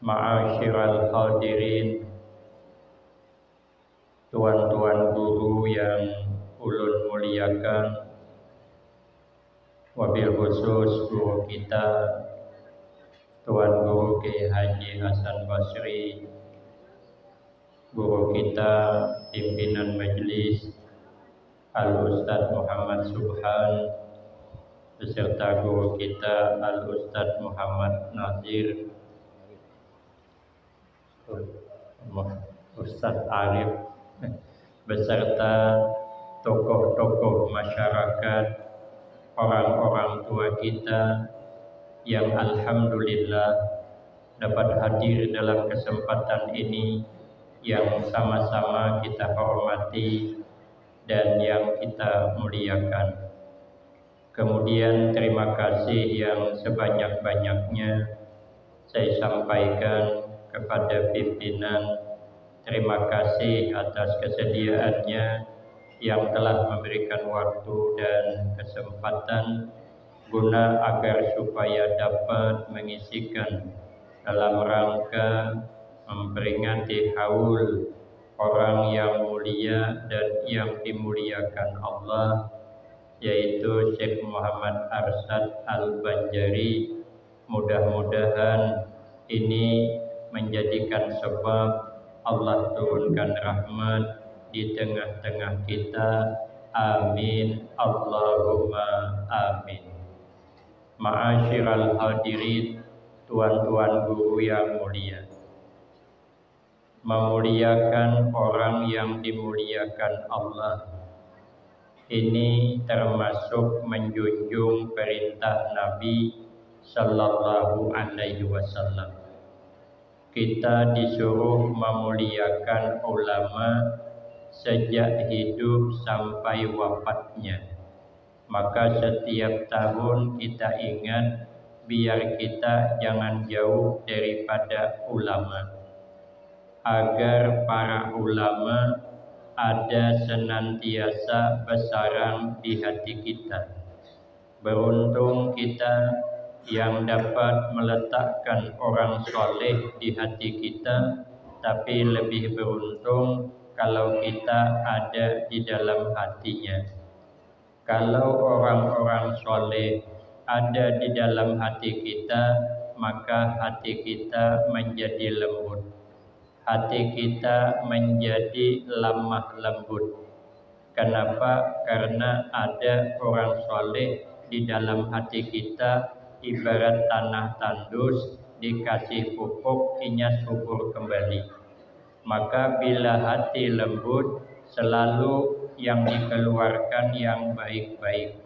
Ma'asyiral hadirin, tuan-tuan guru yang ulun muliakan, wabil khusus guru kita Tuan Guru Kiai Haji Hasan Basri, guru kita pimpinan majelis Al-Ustadz Muhammad Subhan, beserta guru kita Al-Ustadz Muhammad Nazir, Ustadz Arif, beserta tokoh-tokoh masyarakat, orang-orang tua kita yang alhamdulillah dapat hadir dalam kesempatan ini yang sama-sama kita hormati dan yang kita muliakan. Kemudian terima kasih yang sebanyak-banyaknya saya sampaikan kepada pimpinan. Terima kasih atas kesediaannya yang telah memberikan waktu dan kesempatan guna agar supaya dapat mengisikan dalam rangka memperingati haul orang yang mulia dan yang dimuliakan Allah, yaitu Syekh Muhammad Arsyad Al-Banjari. Mudah-mudahan ini menjadikan sebab Allah turunkan rahmat di tengah-tengah kita. Amin Allahumma amin. Ma'asyiral hadirin, tuan-tuan guru yang mulia, memuliakan orang yang dimuliakan Allah ini termasuk menjunjung perintah Nabi Sallallahu Alaihi Wasallam. Kita disuruh memuliakan ulama sejak hidup sampai wafatnya. Maka setiap tahun kita ingat biar kita jangan jauh daripada ulama, agar para ulama ada senantiasa bersarang di hati kita. Beruntung kita yang dapat meletakkan orang soleh di hati kita, tapi lebih beruntung kalau kita ada di dalam hatinya. Kalau orang-orang soleh ada di dalam hati kita, maka hati kita menjadi lembut, hati kita menjadi lemah lembut. Kenapa? Karena ada orang soleh di dalam hati kita, ibarat tanah tandus dikasih pupuk, inya subur kembali. Maka bila hati lembut, selalu yang dikeluarkan yang baik-baik.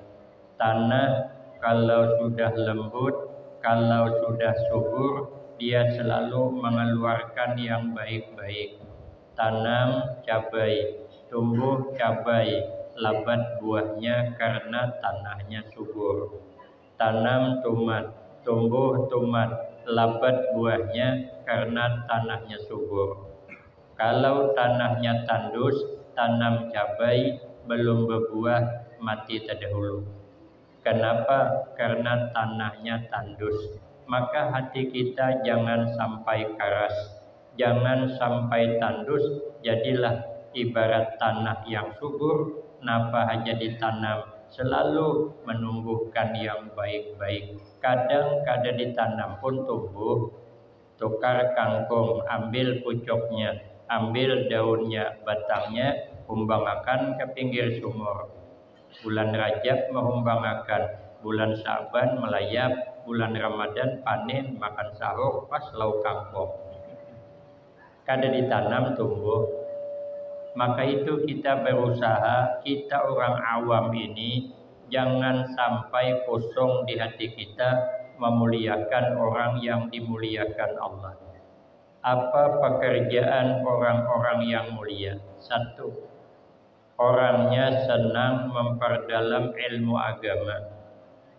Tanah kalau sudah lembut, kalau sudah subur, dia selalu mengeluarkan yang baik-baik. Tanam cabai, tumbuh cabai, labat buahnya karena tanahnya subur. Tanam tomat, tumbuh tomat, labat buahnya karena tanahnya subur. Kalau tanahnya tandus, tanam cabai belum berbuah, mati terdahulu. Kenapa? Karena tanahnya tandus. Maka hati kita jangan sampai keras, jangan sampai tandus. Jadilah ibarat tanah yang subur, napa aja ditanam selalu menumbuhkan yang baik-baik. Kadang-kadang ditanam pun tumbuh. Tukar kangkung, ambil pucuknya, ambil daunnya, batangnya, humbangakan ke pinggir sumur. Bulan Rajab menghumbangakan, bulan Syaban melayap, bulan Ramadan panen, makan sahur pas lauk kangkung. Kada ditanam tumbuh. Maka itu kita berusaha, kita orang awam ini jangan sampai kosong di hati kita memuliakan orang yang dimuliakan Allah. Apa pekerjaan orang-orang yang mulia? Satu, orangnya senang memperdalam ilmu agama,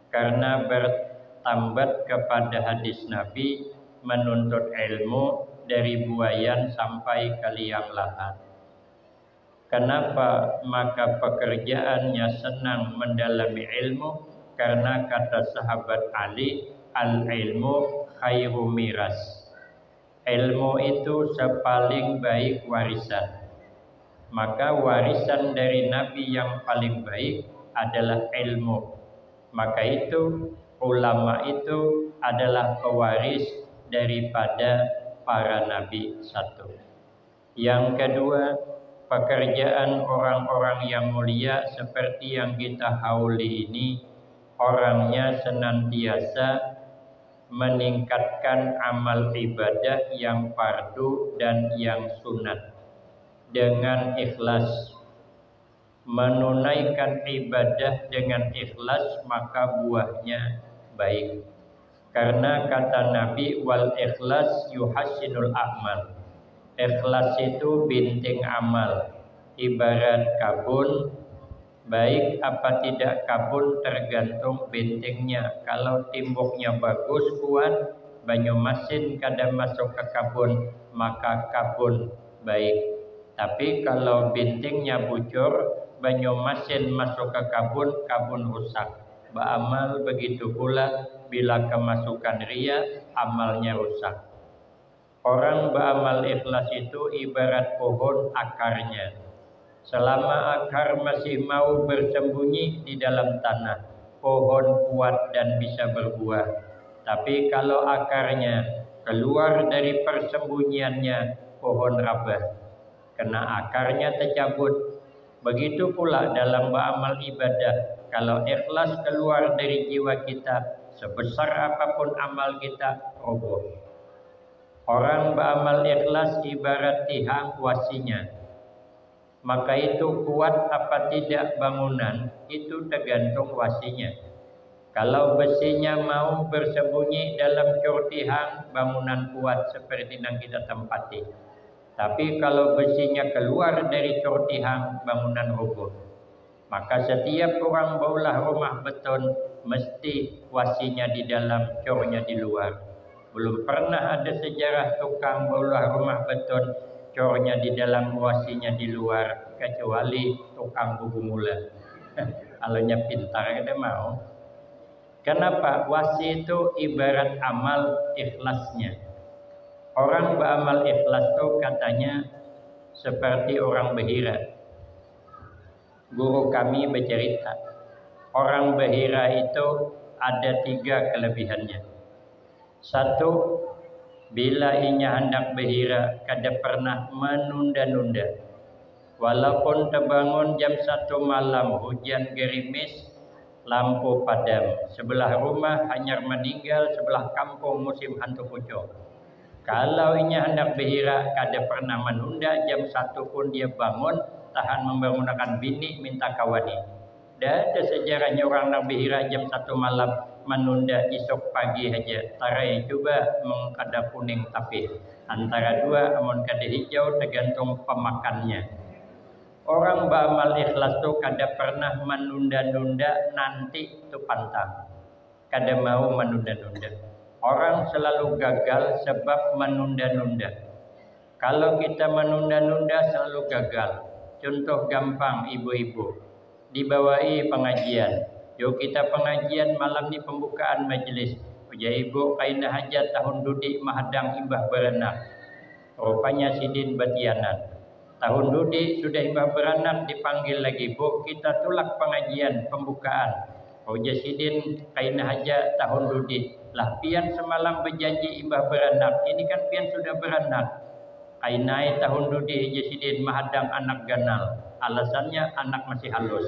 karena bertambat kepada hadis Nabi, menuntut ilmu dari buayan sampai ke liang lahat. Kenapa? Maka pekerjaannya senang mendalami ilmu, karena kata sahabat Ali, al-ilmu khairu miras. Ilmu itu sepaling baik warisan. Maka warisan dari Nabi yang paling baik adalah ilmu. Maka itu ulama itu adalah pewaris daripada para nabi satu. Yang kedua, pekerjaan orang-orang yang mulia seperti yang kita hauli ini, orangnya senantiasa meningkatkan amal ibadah yang fardu dan yang sunat dengan ikhlas. Menunaikan ibadah dengan ikhlas maka buahnya baik. Karena kata Nabi, wal ikhlas yuhassinul a'mal. Ikhlas itu binting amal. Ibarat kabun, baik apa tidak kabun tergantung bintingnya. Kalau timbuknya bagus, kuat, banyu masin kada masuk ke kabun, maka kabun baik. Tapi kalau bintingnya bocor, banyu masin masuk ke kabun, kabun rusak. Beramal begitu pula bila kemasukan ria, amalnya rusak. Orang beramal ikhlas itu ibarat pohon akarnya. Selama akar masih mau bersembunyi di dalam tanah, pohon kuat dan bisa berbuah. Tapi kalau akarnya keluar dari persembunyiannya, pohon rabah. Kena akarnya tercabut. Begitu pula dalam beramal ibadah. Kalau ikhlas keluar dari jiwa kita, sebesar apapun amal kita, roboh. Orang beramal ikhlas ibarat tiang wasinya. Maka itu kuat apa tidak bangunan, itu tergantung wasinya. Kalau besinya mau bersembunyi dalam cor tiang, bangunan kuat seperti yang kita tempati. Tapi kalau besinya keluar dari cor tiang, bangunan roboh. Maka setiap orang baulah rumah beton, mesti wasinya di dalam, cornya di luar. Belum pernah ada sejarah tukang baulah rumah beton, cornya di dalam, wasinya di luar, kecuali tukang buku mula. Alanya pintar kada mau. Kenapa? Wasi itu ibarat amal ikhlasnya. Orang beramal ikhlas itu katanya seperti orang behira. Guru kami bercerita, orang behira itu ada 3 kelebihannya. Satu, bila inya hendak behira, kada pernah menunda-nunda. Walaupun terbangun jam 1 malam, hujan gerimis, lampu padam, sebelah rumah hanyar meninggal, sebelah kampung musim hantu pucuk. Kalau inya hendak behira, kada pernah menunda, jam 1 pun dia bangun, tahan membangunkan bini, minta kawani. Dah ada sejarahnya orang nak behira jam 1 malam, menunda esok pagi saja. Tarai coba mengkada kuning tapi antara 2, amun kada hijau tergantung pemakannya. Orang beramal ikhlas tu kada pernah menunda-nunda, nanti tu pantang. Kada mau menunda-nunda. Orang selalu gagal sebab menunda-nunda. Kalau kita menunda-nunda selalu gagal. Contoh gampang ibu-ibu. Dibawai pengajian. Yuk kita pengajian malam ni pembukaan majlis. Uja ibu kaina hajat tahun dudik mahadang imbah beranak. Rupanya sidin batianan. Tahun dudik sudah imbah beranak dipanggil lagi. Bu kita tulak pengajian pembukaan. Uja sidin kaina hajat tahun dudik. Lah pian semalam berjanji imbah beranak, ini kan pian sudah beranak. Kainai tahun dudi jasidin mahadang anak ganal. Alasannya anak masih halus.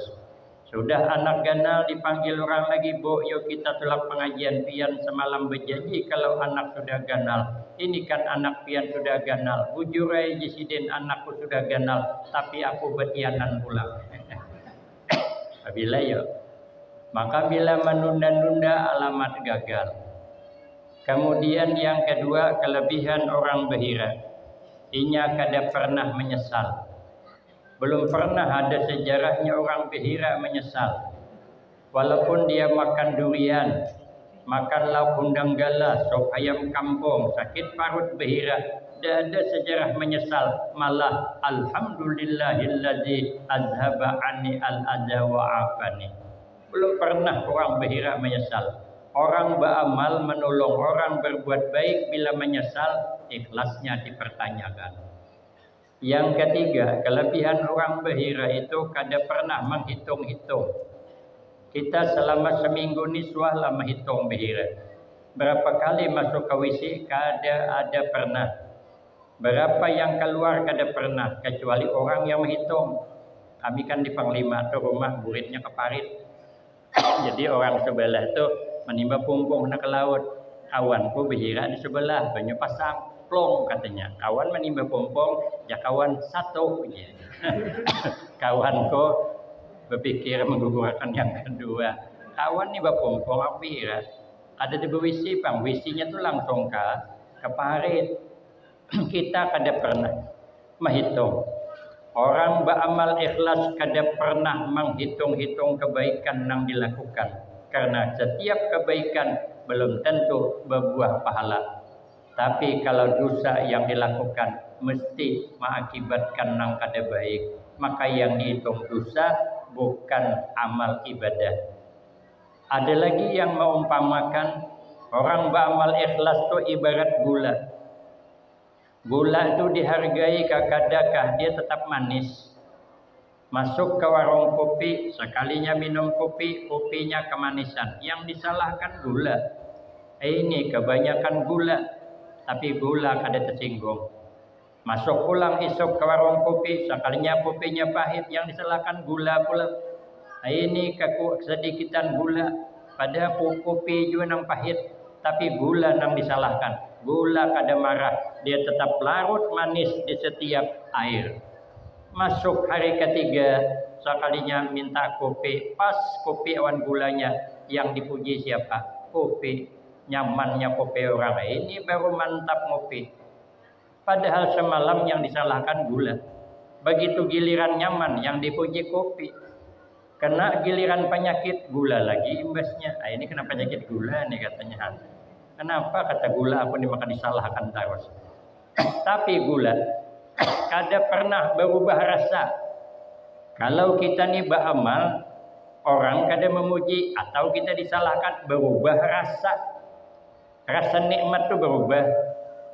Sudah anak ganal dipanggil orang lagi, bu, yuk kita tulak pengajian. Pian semalam berjanji kalau anak sudah ganal. Ini kan anak pian sudah ganal. Bujurai jasidin anakku sudah ganal, tapi aku betianan pula. Bila yuk. Maka bila menunda-nunda alamat gagal. Kemudian yang kedua, kelebihan orang behira. Inya kada pernah menyesal. Belum pernah ada sejarahnya orang behira menyesal. Walaupun dia makan durian, makan lauk undang gala, sop ayam kampung, sakit parut behira, tidak ada sejarah menyesal. Malah alhamdulillahilladzi azhaba anni al-adha wa afani. Belum pernah orang behira menyesal. Orang beramal menolong orang berbuat baik bila menyesal, ikhlasnya dipertanyakan. Yang ketiga, kelebihan orang bahira itu kada pernah menghitung-hitung. Kita selama seminggu ini suahlah menghitung bahira. Berapa kali masuk ke WC, kada ada pernah. Berapa yang keluar kada pernah, kecuali orang yang menghitung. Kami kan di Panglima tuh rumah muridnya ke parit. Jadi orang sebelah itu menimba pumpung nak ke laut. Kawanku bahira di sebelah, banyak pasang plong katanya. Kawan menimba pumpung, ya kawan satu. Kawanku berpikir menggugurkan yang kedua. Kawan nimba pumpung aku bahira. Ada di WC bang, WC-nya tuh langsung ke parit. Kita kada pernah menghitung. Orang beramal ikhlas kada pernah menghitung-hitung kebaikan yang dilakukan. Karena setiap kebaikan belum tentu berbuah pahala. Tapi kalau dosa yang dilakukan mesti mengakibatkan yang kada baik. Maka yang dihitung dosa bukan amal ibadah. Ada lagi yang mengumpamakan orang beramal ikhlas itu ibarat gula. Gula itu dihargai kadakah dia tetap manis. Masuk ke warung kopi, sekalinya minum kopi, kopinya kemanisan. Yang disalahkan gula. Ini kebanyakan gula, tapi gula kada tersinggung. Masuk pulang esok ke warung kopi, sekalinya kopinya pahit, yang disalahkan gula pula. Ini kesedikitan gula, pada kopi juga nang pahit, tapi gula nang disalahkan. Gula kada marah, dia tetap larut manis di setiap air. Masuk hari ketiga, sekalinya minta kopi, pas kopi awan gulanya, yang dipuji siapa? Kopi, nyamannya kopi orang ini baru mantap ngopi. Padahal semalam yang disalahkan gula. Begitu giliran nyaman, yang dipuji kopi. Kena giliran penyakit, gula lagi imbasnya. Ini kena penyakit gula nih katanya. Kenapa kata gula aku dimakan disalahkan terus? Tapi gula kada pernah berubah rasa. Kalau kita nih beramal, orang kada memuji atau kita disalahkan, berubah rasa. Rasa nikmat itu berubah,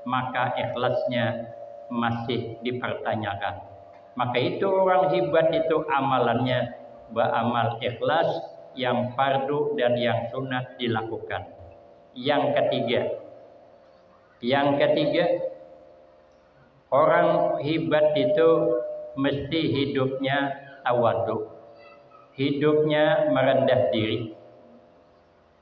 maka ikhlasnya masih dipertanyakan. Maka itu orang hebat itu amalannya beramal ikhlas yang fardu dan yang sunat dilakukan. Yang ketiga, orang hebat itu mesti hidupnya tawadhu, hidupnya merendah diri,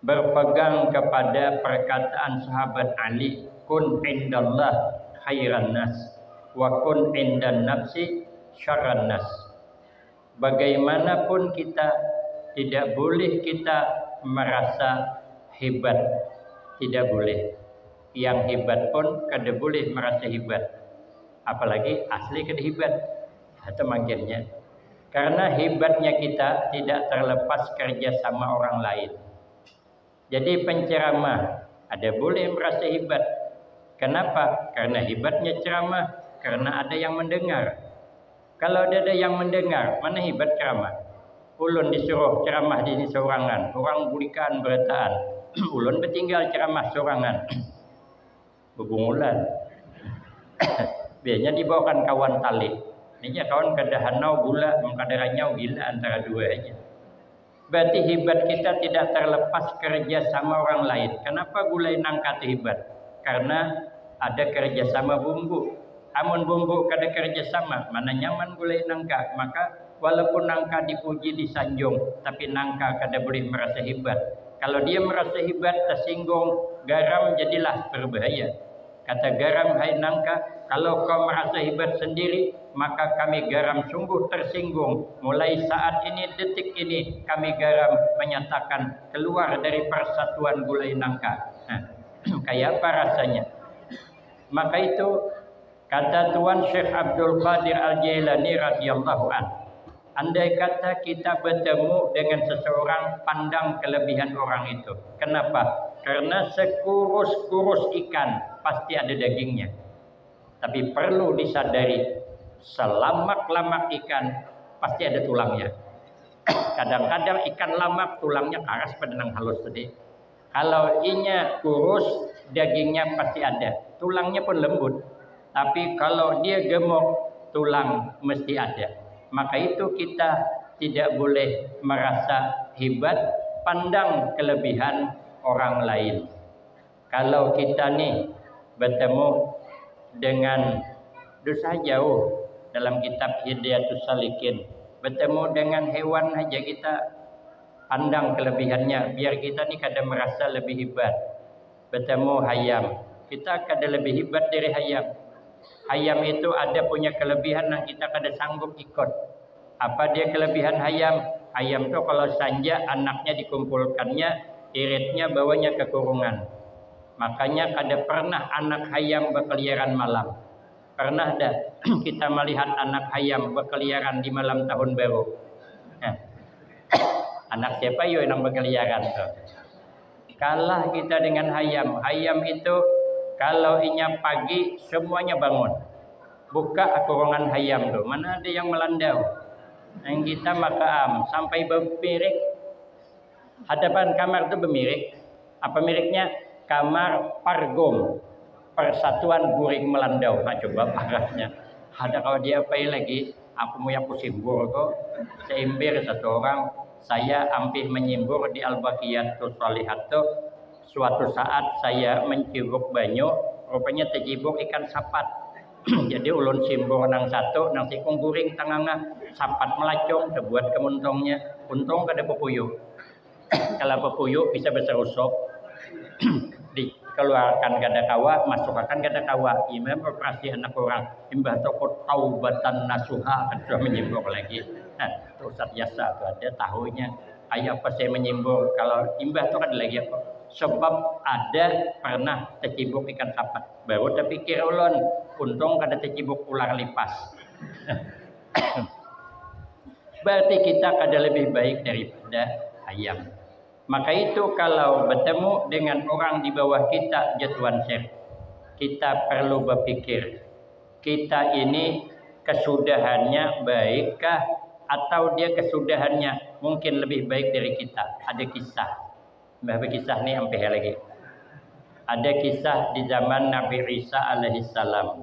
berpegang kepada perkataan sahabat Ali, kun indallah khairan nas wa kun indan nafsi syarran nas. Bagaimanapun kita tidak boleh kita merasa hebat, tidak boleh. Yang hebat pun kada boleh merasa hebat, apalagi asli kada hebat atau manggilnya. Karena hebatnya kita tidak terlepas kerja sama orang lain. Jadi penceramah ada boleh merasa hebat. Kenapa? Karena hebatnya ceramah, karena ada yang mendengar. Kalau ada yang mendengar, mana hebat ceramah? Ulun disuruh ceramah di sini sorangan, orang bulikan berataan. Ulun bertinggal ceramah sorangan. Bebungulan. Biasanya dibawakan kawan tali. Ini kawan kada hanau gula, kada ranyau gila antara dua aja. Berarti hebat kita tidak terlepas kerja sama orang lain. Kenapa gulai nangka hebat? Karena ada kerja sama bumbu. Amun bumbu kada kerja sama, mana nyaman gulai nangka. Maka walaupun nangka dipuji disanjung, tapi nangka kada boleh merasa hebat. Kalau dia merasa hebat, tersinggung, garam jadilah berbahaya. Kata garam, hai nangka, kalau kau merasa hebat sendiri, maka kami garam sungguh tersinggung. Mulai saat ini, detik ini, kami garam menyatakan keluar dari persatuan gulai nangka. Nah, kayak apa rasanya? Maka itu, kata Tuan Syekh Abdul Qadir Al-Jailani radhiyallahu anhu, andai kata kita bertemu dengan seseorang, pandang kelebihan orang itu. Kenapa? Karena sekurus-kurus ikan pasti ada dagingnya. Tapi perlu disadari, selamak-lamak ikan pasti ada tulangnya. Kadang-kadang ikan lamak tulangnya karas pada nang halus tadi. Kalau inya kurus, dagingnya pasti ada, tulangnya pun lembut. Tapi kalau dia gemuk, tulang mesti ada. Maka itu kita tidak boleh merasa hebat, pandang kelebihan orang lain. Kalau kita nih bertemu dengan dosa jauh, dalam kitab Hidayatus Salikin, bertemu dengan hewan aja kita pandang kelebihannya, biar kita nih kada merasa lebih hebat. Bertemu hayam, kita kada lebih hebat dari hayam. Hayam itu ada punya kelebihan yang kita kada sanggup ikut. Apa dia kelebihan hayam? Hayam itu kalau sanja anaknya dikumpulkannya, iritnya bawanya ke kurungan. Makanya kada pernah anak hayam berkeliaran malam. Pernah dah kita melihat anak hayam berkeliaran di malam tahun baru. Anak siapa yo yang berkeliaran tuh? Kalah kita dengan hayam. Hayam itu kalau inya pagi semuanya bangun. Buka kurungan hayam tuh. Mana ada yang melandau? Yang kita makaam sampai bermirik. Hadapan kamar itu bermirik. Apa miriknya? Kamar Pargom, Persatuan Guring Melandau. Nah, coba parahnya. Ada kalau dia apa lagi? Aku mau yang kusimbur kok. Seimbir satu orang. Saya hampir menyimbur di Al-Baqiyatus Shalihat tuh. Suatu saat saya mencibuk banyu, rupanya tercibuk ikan sapat. Jadi ulun simbur nang satu, nang sikung guring tanganga, sapat melacung, terbuat kemuntongnya. Untung kada pepuyuh. Kalau pepuyuh bisa berserusuk, dikeluarkan kada kawa, masukkan kada kawa. Imam operasi anak orang, imbah toko taubatan nasuha, kan sudah menyimbur lagi. Nah, Ustaz Yasa ada tahunya. Ayah apa saya menyimbur, kalau imbah itu ada lagi apa? Sebab ada pernah tercibuk ikan sapat. Baru terpikir ulun, untung kada tercibuk ular lipas. Berarti kita kada lebih baik daripada ayam. Maka itu kalau bertemu dengan orang di bawah kita, jatuhan syekh, kita perlu berpikir, kita ini kesudahannya baikkah atau dia kesudahannya mungkin lebih baik dari kita. Ada kisah. Berapa kisah nih sampai lagi. Ada kisah di zaman Nabi Isa alaihissalam.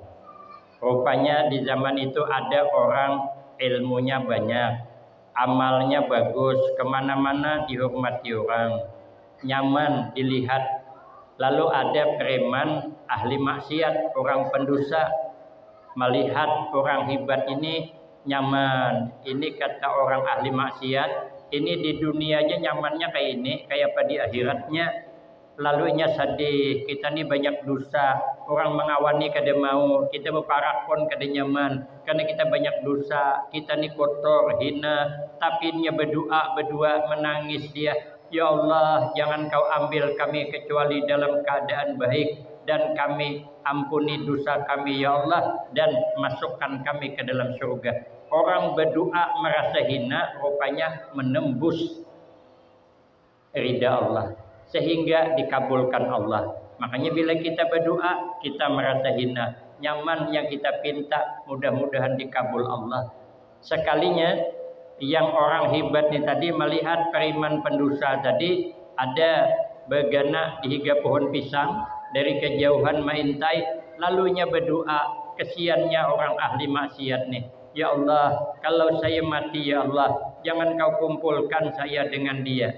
Rupanya di zaman itu ada orang ilmunya banyak, amalnya bagus, kemana-mana dihormati orang, nyaman dilihat. Lalu ada preman ahli maksiat, orang pendosa, melihat orang hebat ini nyaman. Ini kata orang ahli maksiat, ini di dunianya nyamannya kayak ini, kayak apa di akhiratnya. Lalu nya sedih, kita ni banyak dosa, orang mengawani kada mau, kita berparakon kada nyaman, karena kita banyak dosa, kita ni kotor, hina, tapi nya berdoa berdua menangis dia, ya Allah jangan kau ambil kami kecuali dalam keadaan baik, dan kami ampuni dosa kami ya Allah, dan masukkan kami ke dalam surga. Orang berdoa merasa hina, rupanya menembus ridha Allah, sehingga dikabulkan Allah. Makanya bila kita berdoa, kita merasa hina, nyaman yang kita pinta, mudah-mudahan dikabul Allah. Sekalinya yang orang hebat ini tadi melihat periman pendosa tadi ada bergana di higa pohon pisang dari kejauhan maintai, lalunya berdoa, kesiannya orang ahli maksiat nih. Ya Allah, kalau saya mati ya Allah, jangan kau kumpulkan saya dengan dia.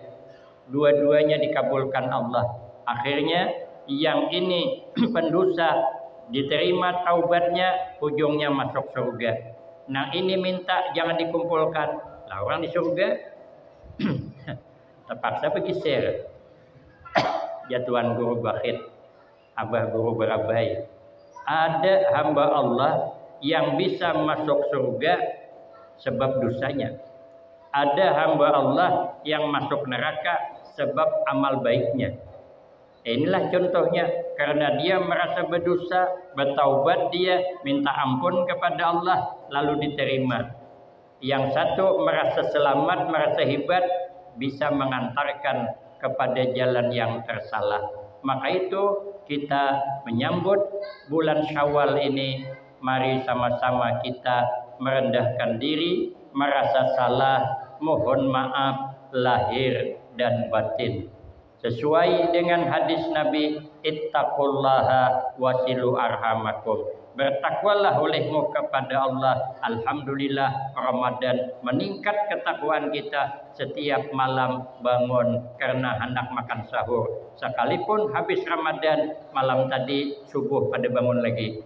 Dua-duanya dikabulkan Allah. Akhirnya yang ini pendosa diterima taubatnya, ujungnya masuk surga. Nah ini minta jangan dikumpulkan. Lah orang di surga terpaksa pergi share. Jatuhan guru bakhit, abah guru berabai. Ada hamba Allah yang bisa masuk surga sebab dosanya. Ada hamba Allah yang masuk neraka sebab amal baiknya. Inilah contohnya, karena dia merasa berdosa, bertaubat dia, minta ampun kepada Allah, lalu diterima. Yang satu merasa selamat, merasa hebat, bisa mengantarkan kepada jalan yang tersalah. Maka itu kita menyambut bulan Syawal ini, mari sama-sama kita merendahkan diri, merasa salah, mohon maaf lahir dan batin. Sesuai dengan hadis Nabi, ittaqullaha wasilu arhamakum. Bertakwalah olehmu kepada Allah. Alhamdulillah Ramadan meningkat ketakwaan kita. Setiap malam bangun karena hendak makan sahur. Sekalipun habis Ramadan, malam tadi subuh pada bangun lagi.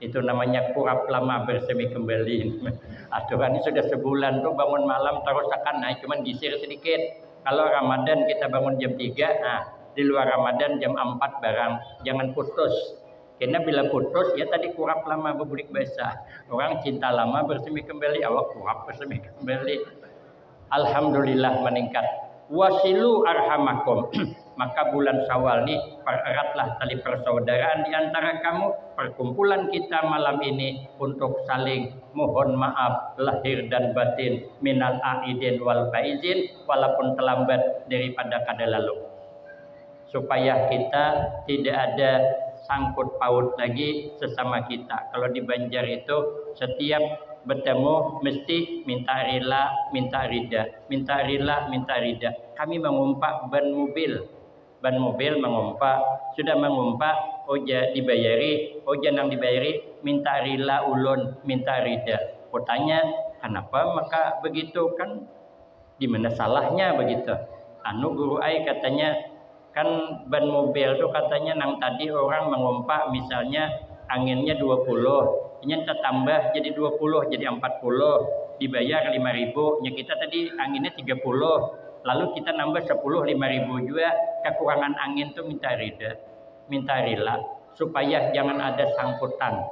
Itu namanya kurap lama bersemi kembali. Aturan ini sudah sebulan tuh bangun malam terus akan naik, cuman gisir sedikit. Kalau Ramadan kita bangun jam 3, nah di luar Ramadan jam 4 barang. Jangan putus. Karena bila putus ya tadi kurap lama berbulik basah. Orang cinta lama bersemi kembali, awak kurap bersemi kembali. Alhamdulillah meningkat. Wasilu arhamakum. Maka bulan Syawal ini pereratlah tali persaudaraan di antara kamu. Perkumpulan kita malam ini untuk saling mohon maaf lahir dan batin minal aidin wal faizin, walaupun terlambat daripada kada lalu. Supaya kita tidak ada sangkut paut lagi sesama kita. Kalau di Banjar itu setiap bertemu mesti minta rela, minta rida, minta rela, minta rida. Kami mengumpak ban mobil mengumpak, sudah mengumpak, oja dibayari, oja nang dibayari, minta rela ulun, minta rida. Aku tanya, kenapa maka begitu kan? Di mana salahnya begitu? Anu guru ai katanya, kan ban mobil tuh katanya nang tadi orang mengumpak misalnya anginnya 20, ini tambah jadi 20 jadi 40, dibayar 5.000, nya kita tadi anginnya 30, lalu kita nambah 5.000 juga, kekurangan angin tuh minta rela supaya jangan ada sangkutan.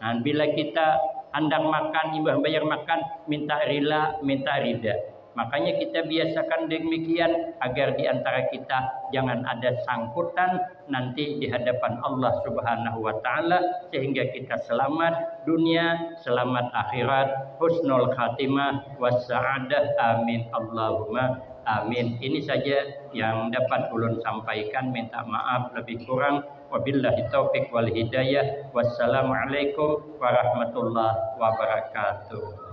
Nah, bila kita hendak makan, imbah bayar makan, minta rela, minta rida. Makanya kita biasakan demikian agar di antara kita jangan ada sangkutan nanti di hadapan Allah Subhanahu wa taala, sehingga kita selamat dunia, selamat akhirat, husnul khatimah wassa'adah. Amin Allahumma amin. Ini saja yang dapat ulun sampaikan. Minta maaf lebih kurang. Wabillahi taufik wal hidayah. Wassalamualaikum warahmatullahi wabarakatuh.